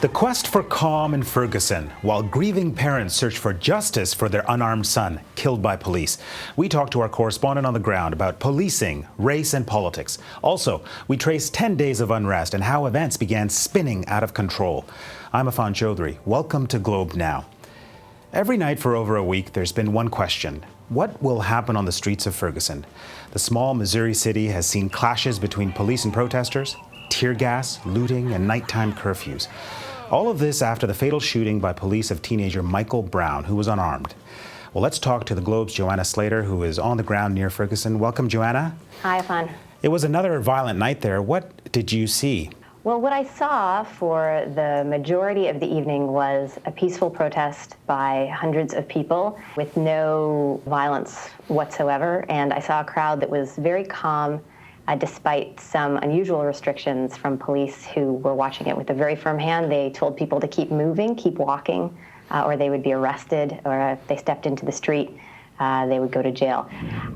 The quest for calm in Ferguson, while grieving parents search for justice for their unarmed son killed by police. We talked to our correspondent on the ground about policing, race and politics. Also, we traced 10 days of unrest and how events began spinning out of control. I'm Affan Chowdhry. Welcome to Globe Now. Every night for over a week, there's been one question. What will happen on the streets of Ferguson? The small Missouri city has seen clashes between police and protesters, tear gas, looting, and nighttime curfews. All of this after the fatal shooting by police of teenager Michael Brown, who was unarmed. Well, let's talk to the Globe's Joanna Slater, who is on the ground near Ferguson. Welcome, Joanna. Hi, Affan. It was another violent night there. What did you see? Well, what I saw for the majority of the evening was a peaceful protest by hundreds of people with no violence whatsoever. And I saw a crowd that was very calm, despite some unusual restrictions from police who were watching it with a very firm hand. They told people to keep moving, keep walking, or they would be arrested, or if they stepped into the street, they would go to jail.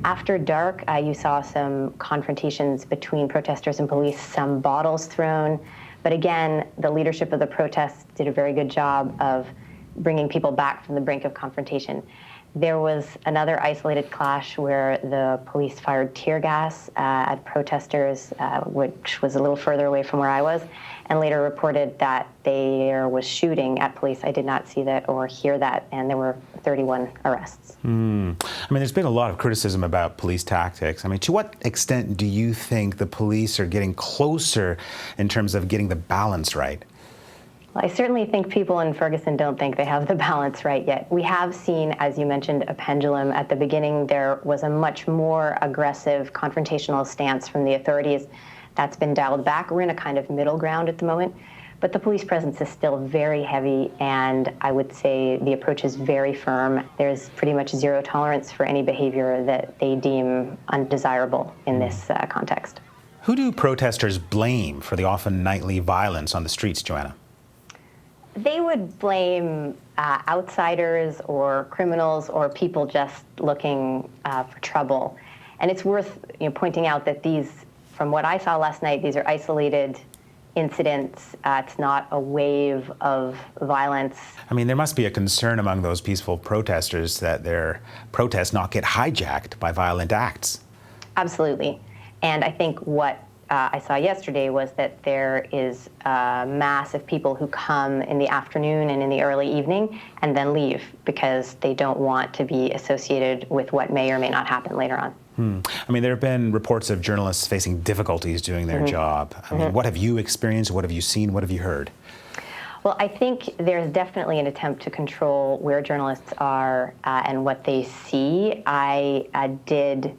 After dark, you saw some confrontations between protesters and police, some bottles thrown. But again, the leadership of the protests did a very good job of bringing people back from the brink of confrontation. There was another isolated clash where the police fired tear gas at protesters, which was a little further away from where I was, and later reported that there was shooting at police. I did not see that or hear that, and there were 31 arrests. I mean, there's been a lot of criticism about police tactics. I mean, to what extent do you think the police are getting closer in terms of getting the balance right? Well, I certainly think people in Ferguson don't think they have the balance right yet. We have seen, as you mentioned, a pendulum. At the beginning, there was a much more aggressive confrontational stance from the authorities. That's been dialed back. We're in a kind of middle ground at the moment, but the police presence is still very heavy, and I would say the approach is very firm. There's pretty much zero tolerance for any behavior that they deem undesirable in this context. Who do protesters blame for the often nightly violence on the streets, Joanna? They would blame outsiders or criminals or people just looking for trouble. And it's worth pointing out that these, from what I saw last night, these are isolated incidents. It's not a wave of violence. I mean, there must be a concern among those peaceful protesters that their protests not get hijacked by violent acts. Absolutely. And I think what I saw yesterday was that there is a mass of people who come in the afternoon and in the early evening and then leave because they don't want to be associated with what may or may not happen later on. I mean, there have been reports of journalists facing difficulties doing their job. I mean, what have you experienced? What have you seen? What have you heard? Well, I think there's definitely an attempt to control where journalists are and what they see. I did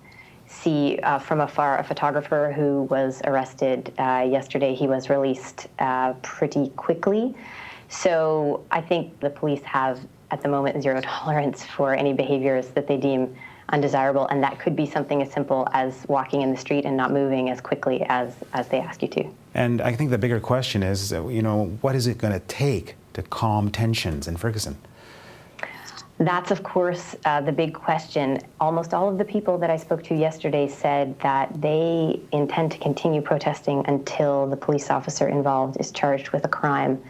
see from afar a photographer who was arrested yesterday. He was released pretty quickly. So I think the police have, at the moment, zero tolerance for any behaviors that they deem undesirable, and that could be something as simple as walking in the street and not moving as quickly as they ask you to. And I think the bigger question is, what is it going to take to calm tensions in Ferguson? That's, of course, the big question. Almost all of the people that I spoke to yesterday said that they intend to continue protesting until the police officer involved is charged with a crime.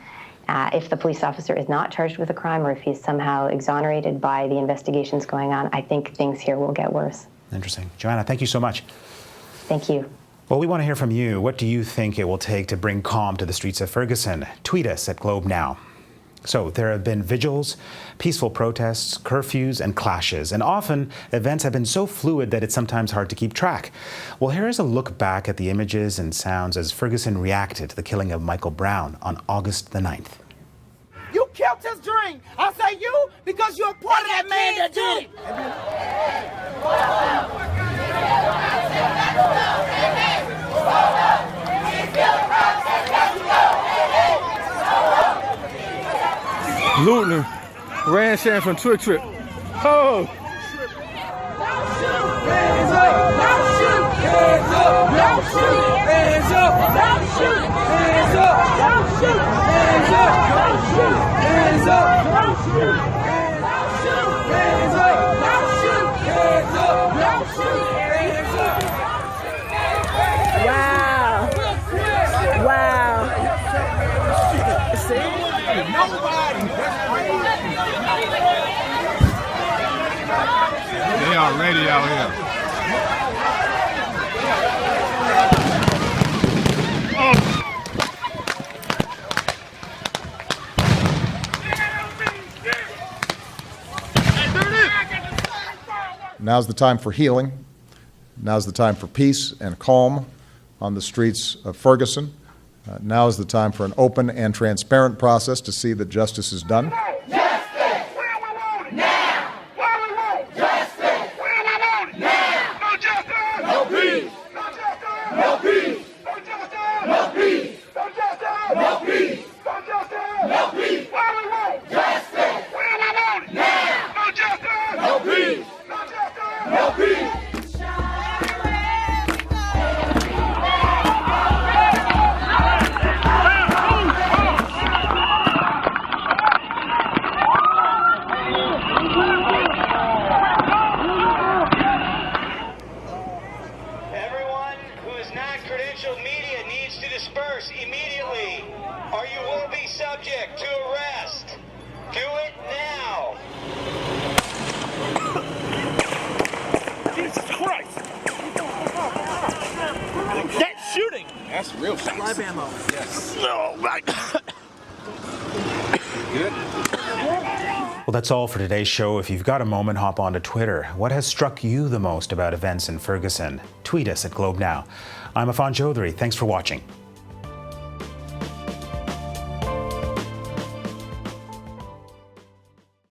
If the police officer is not charged with a crime or if he's somehow exonerated by the investigations going on, I think things here will get worse. Interesting. Joanna, thank you so much. Thank you. Well, we want to hear from you. What do you think it will take to bring calm to the streets of Ferguson? Tweet us at Globe Now. So there have been vigils, peaceful protests, curfews, and clashes. And often, events have been so fluid that it's sometimes hard to keep track. Well, here is a look back at the images and sounds as Ferguson reacted to the killing of Michael Brown on August the 9th. You killed his dream. I say you because you're part of that man that did it. Looting, ran Shan from Trick Trip. Oh! Hands up! Don't shoot! Hands up! Don't shoot! Hands up! Don't shoot! Hands up! Don't shoot! Hands up! Don't shoot! Hands up! Don't shoot! Hands up! Don't shoot! Hands up! Don't shoot! Hands up! Wow! Wow! See? They already out here. Now's the time for healing. Now's the time for peace and calm on the streets of Ferguson. Now is the time for an open and transparent process to see that justice is done. Credentialed media needs to disperse immediately, or you will be subject to arrest. Do it now. Jesus Christ! That's shooting! That's real shit. Live ammo. Yes. Oh my God. Good. Well, that's all for today's show. If you've got a moment, hop onto Twitter. What has struck you the most about events in Ferguson? Tweet us at Globe Now. I'm Affan Chowdhry. Thanks for watching.